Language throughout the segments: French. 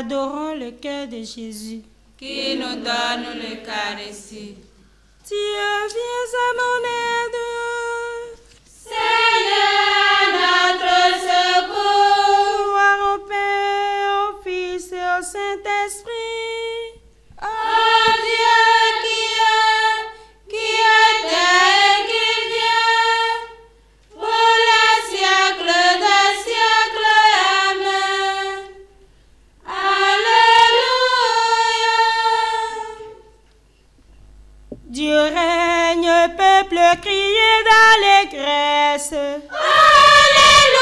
Adorons le cœur de Jésus, qui nous donne l'Eucharistie. Dieu, viens à mon aide. Seigneur, notre secours. Gloire au Père, au Fils et au Saint-Esprit. Ô Dieu qui était et qui vient, pour les siècles des siècles. Amen. Alléluia. Dieu règne, peuple, criez d'allégresse. Alléluia.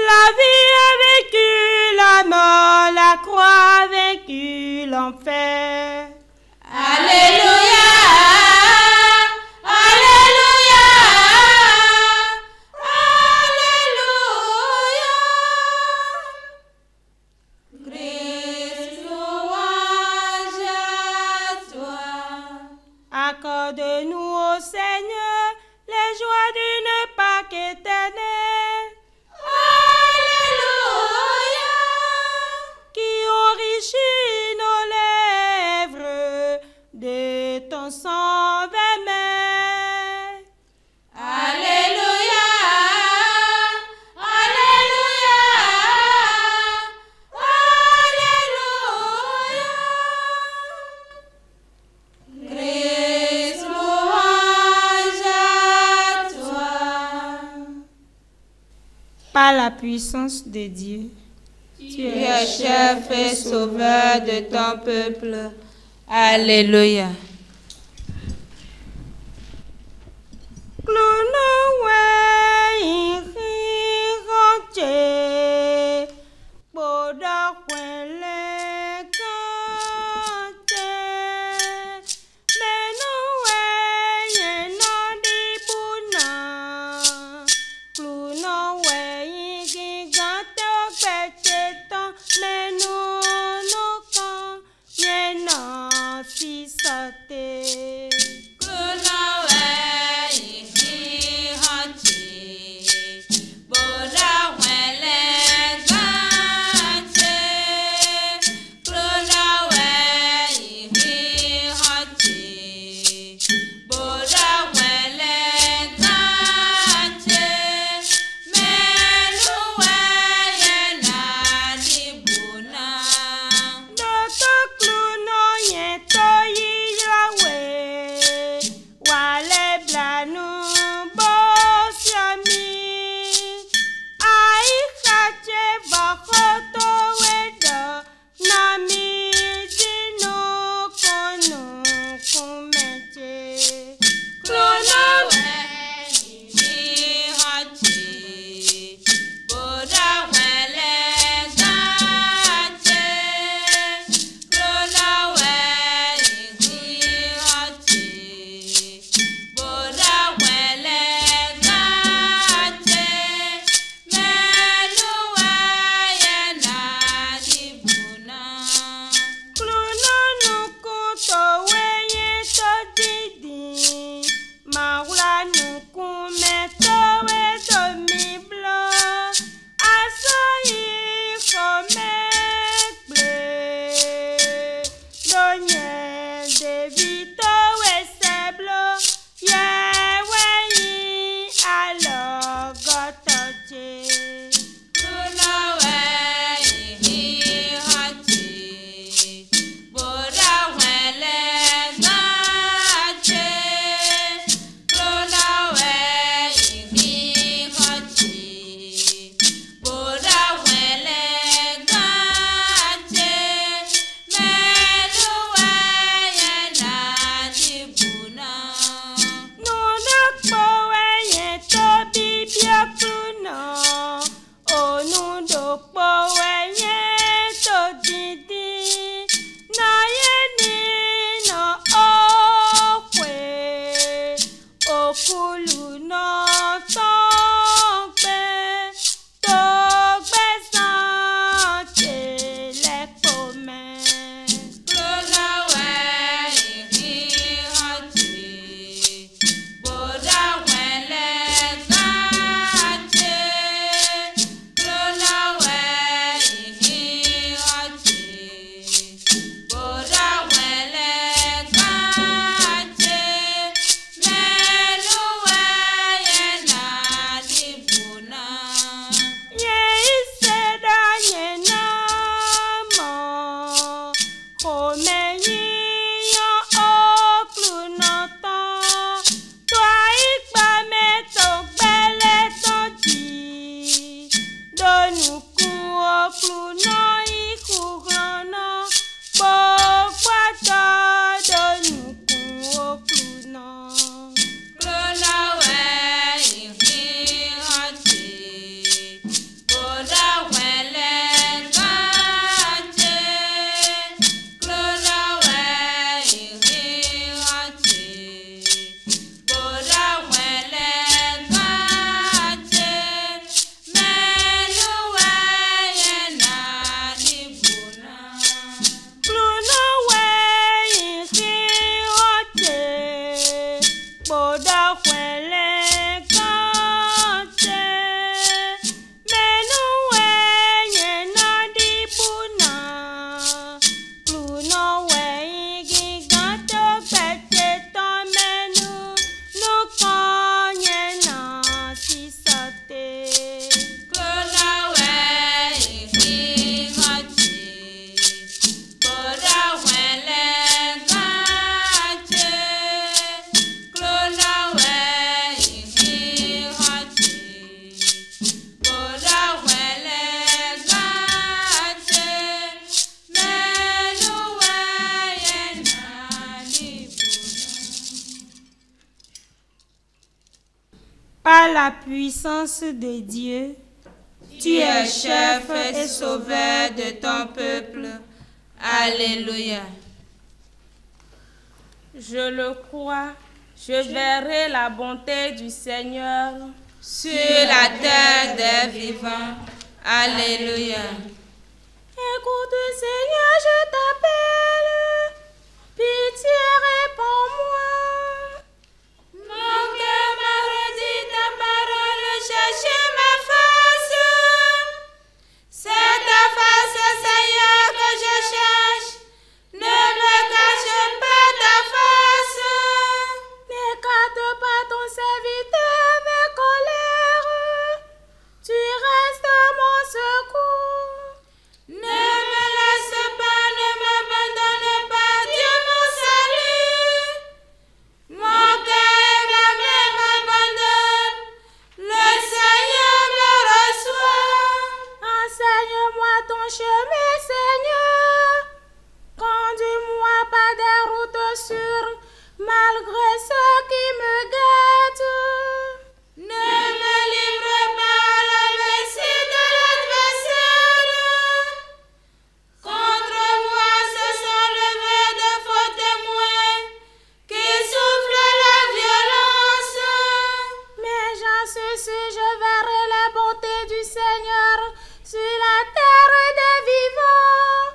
La vie a vaincu la mort, la croix a vaincu l'enfer. Alléluia. Alléluia. Alléluia. Christ, louange à toi. Accorde-nous au Seigneur les joies d'une Pâque éternelle, Alléluia. qui enrichit nos lèvres de ton sang vermeil. Alléluia. Alléluia. Alléluia. Christ, louange à toi. Par la puissance de Dieu, Tu es chef et sauveur de ton peuple. Alléluia. Par la puissance de Dieu, tu es chef et sauveur de ton peuple. Alléluia. Je le crois, je verrai la bonté du Seigneur sur la terre des vivants. Alléluia. Écoute, Seigneur, je t'appelle. Pitié, réponds-moi. Mon cœur m'a redit ta parole, cherchez ma face. C'est ta face, Seigneur, que je cherche. Ne me cache pas ta face. N'écarte pas ton serviteur avec colère. Tu restes mon secours. Ne me laisse pas, ne m'abandonne pas, Dieu mon salut. Mon cœur et ma main m'abandonnent, le Seigneur me reçoit. Enseigne-moi ton chemin, Seigneur. Conduis-moi par des routes sûres, malgré ceux qui me gâtent. Ne me livre pas à la merci de l'adversaire. Contre moi se sont levés de faux témoins qui soufflent la violence. Mais j'en suis sûr, je verrai la bonté du Seigneur sur la terre des vivants.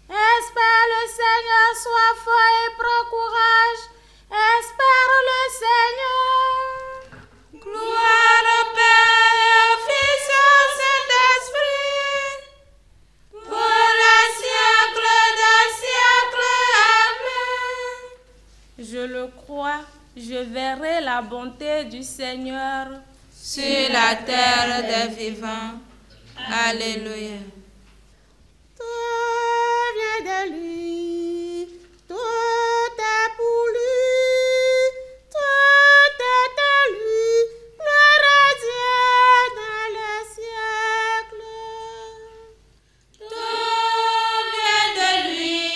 Espère le Seigneur, sois fort et prends courage. Espère le Seigneur. Gloire au Père et au Fils et au Saint-Esprit, pour les siècles des siècles. Amen. Je le crois, je verrai la bonté du Seigneur sur la terre des vivants. Alléluia. Tout vient de lui, tout est pour lui, tout est à lui, gloire à Dieu dans les siècles. Tout vient de lui,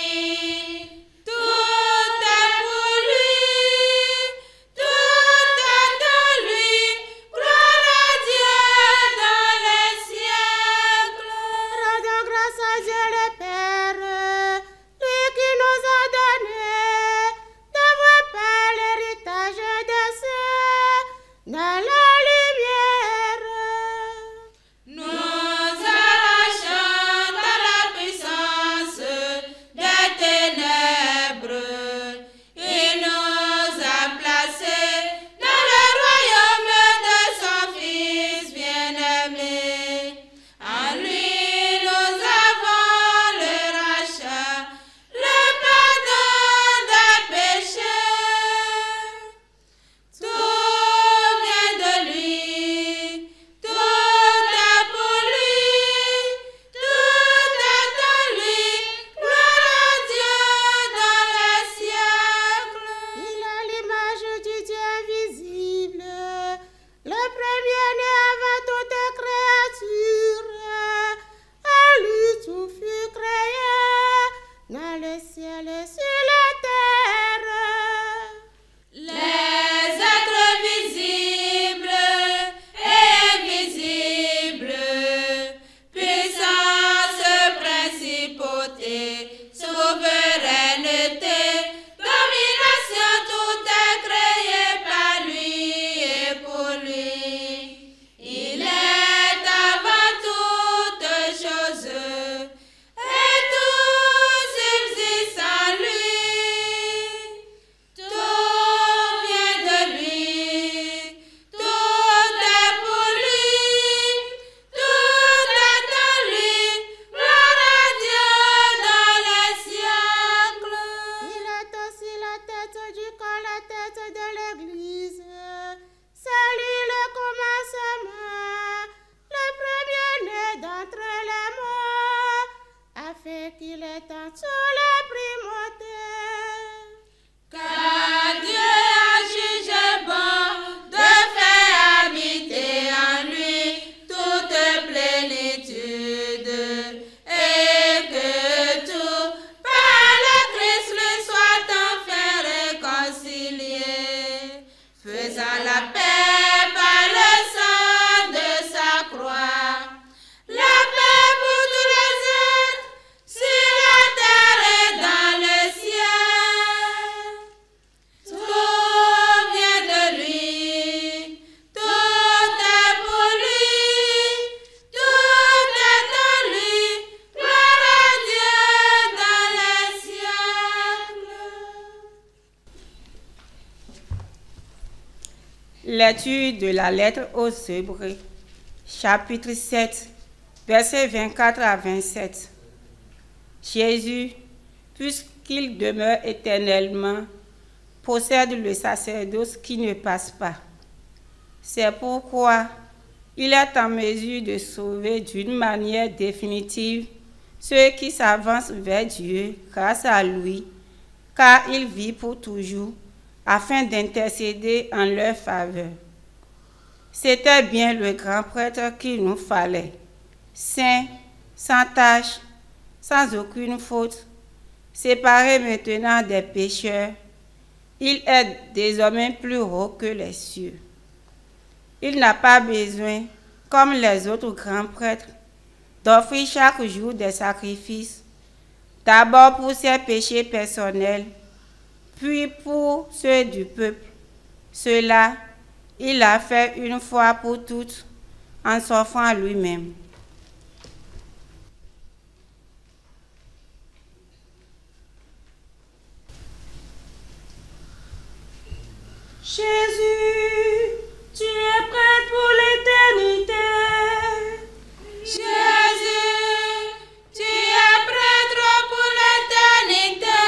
tout est pour lui, tout est à lui, gloire à Dieu dans les siècles. Rendons grâce à Dieu le Père, faisant la paix par le sang de sa croix. La paix pour tous les êtres, sur la terre et dans le ciel. Tout vient de lui, tout est pour lui, tout est en lui. Gloire à Dieu dans les siècles. Lecture de la lettre aux Hébreux, chapitre 7, versets 24 à 27. Jésus, puisqu'il demeure éternellement, possède le sacerdoce qui ne passe pas. C'est pourquoi il est en mesure de sauver d'une manière définitive ceux qui s'avancent vers Dieu grâce à lui, car il vit pour toujours, afin d'intercéder en leur faveur. C'était bien le grand prêtre qu'il nous fallait, saint, sans tache, sans aucune faute, séparé maintenant des pécheurs. Il est désormais plus haut que les cieux. Il n'a pas besoin, comme les autres grands prêtres, d'offrir chaque jour des sacrifices, d'abord pour ses péchés personnels, puis pour ceux du peuple. Cela, il l'a fait une fois pour toutes, en s'offrant lui-même. Jésus, tu es prêtre pour l'éternité. Jésus, tu es prêtre pour l'éternité.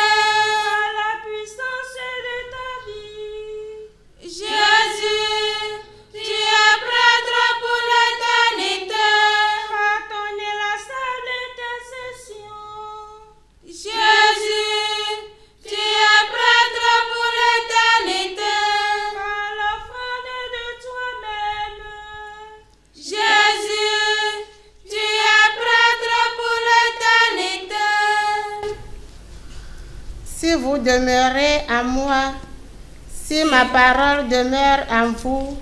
Par la puissance de ta vie. Jésus, tu es prêtre pour l'éternité. Par ton inlassable intercession. Jésus, tu es prêtre pour l'éternité. Par l'offrande de toi-même. Jésus, tu es prêtre pour l'éternité. Si vous demeurez en moi, si ma parole demeure en vous,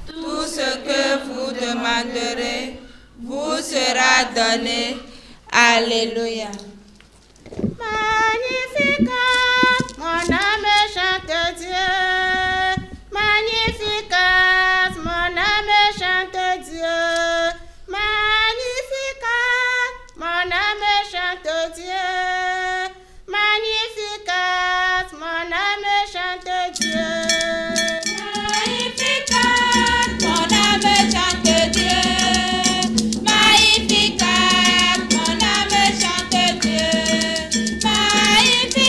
Tout ce que vous demanderez vous sera donné. Alléluia. Magnificat, mon âme chante Dieu. Magnificat, mon âme chante Dieu. Magnificat, mon âme chante Dieu. Magnificat, mon âme chante Dieu. Magnificat, mon âme chante Dieu. Magnificat, mon âme chante Dieu. Magnificat.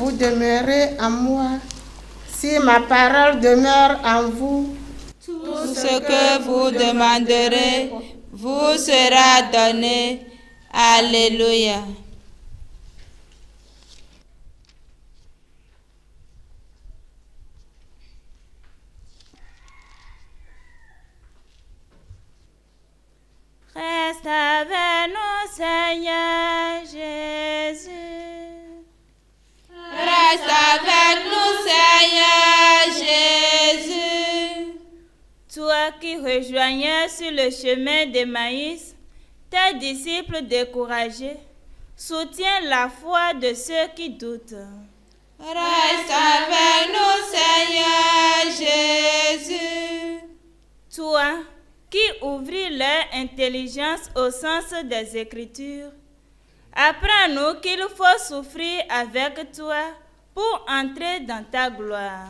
vous demeurez en moi, si ma parole demeure en vous, tout ce que vous demanderez vous sera donné. Alléluia. Reste avec nous, Seigneur Jésus. Reste avec nous, Seigneur Jésus. Toi qui rejoignais sur le chemin d'Emmaüs tes disciples découragés, soutiens la foi de ceux qui doutent. Reste avec nous, Seigneur Jésus. Toi qui ouvris leur intelligence au sens des Écritures, apprends-nous qu'il faut souffrir avec toi pour entrer dans ta gloire.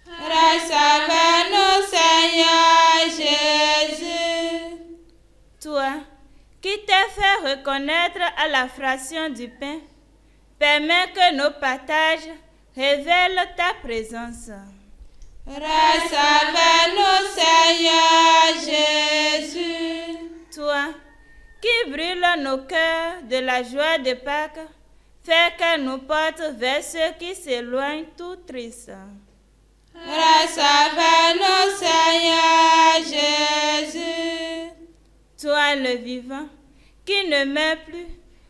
Reste avec nous, Seigneur Jésus. Toi qui t'es fait reconnaître à la fraction du pain, permets que nos partages révèlent ta présence. Reste avec nous, Seigneur Jésus. Toi qui brûles nos cœurs de la joie de Pâques, fais qu'elle nous porte vers ceux qui s'éloignent tout tristes. Reste avec nous, Seigneur Jésus. Toi le vivant, qui ne meurt plus,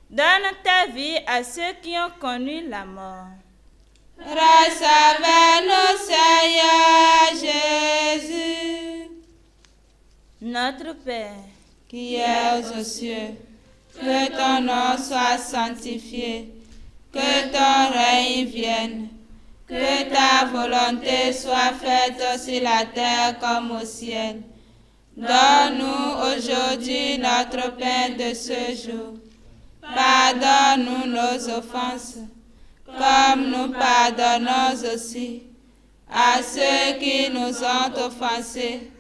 donne ta vie à ceux qui ont connu la mort. Reste avec nous, Seigneur Jésus. Notre Père, qui es aux cieux, que ton nom soit sanctifié, que ton règne vienne, que ta volonté soit faite sur la terre comme au ciel. Donne-nous aujourd'hui notre pain de ce jour. Pardonne-nous nos offenses, comme nous pardonnons aussi à ceux qui nous ont offensés.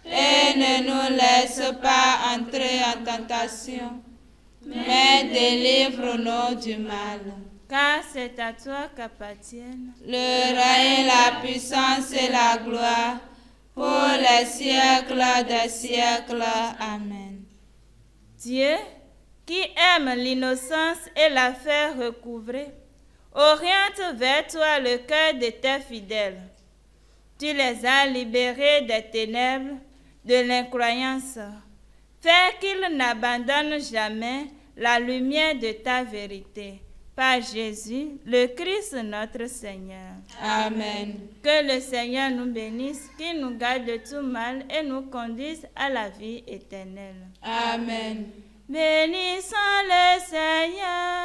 Et ne nous laisse pas entrer en tentation, mais délivre-nous du mal. car c'est à toi qu'appartiennent Le règne, la puissance et la gloire pour les siècles des siècles. Amen. Dieu, qui aime l'innocence et la fait recouvrer, oriente vers toi le cœur de tes fidèles. Tu les as libérés des ténèbres, de l'incroyance. Fais qu'ils n'abandonnent jamais la lumière de ta vérité. Par Jésus, le Christ notre Seigneur. Amen. Que le Seigneur nous bénisse, qu'il nous garde de tout mal et nous conduise à la vie éternelle. Amen. Bénissons le Seigneur.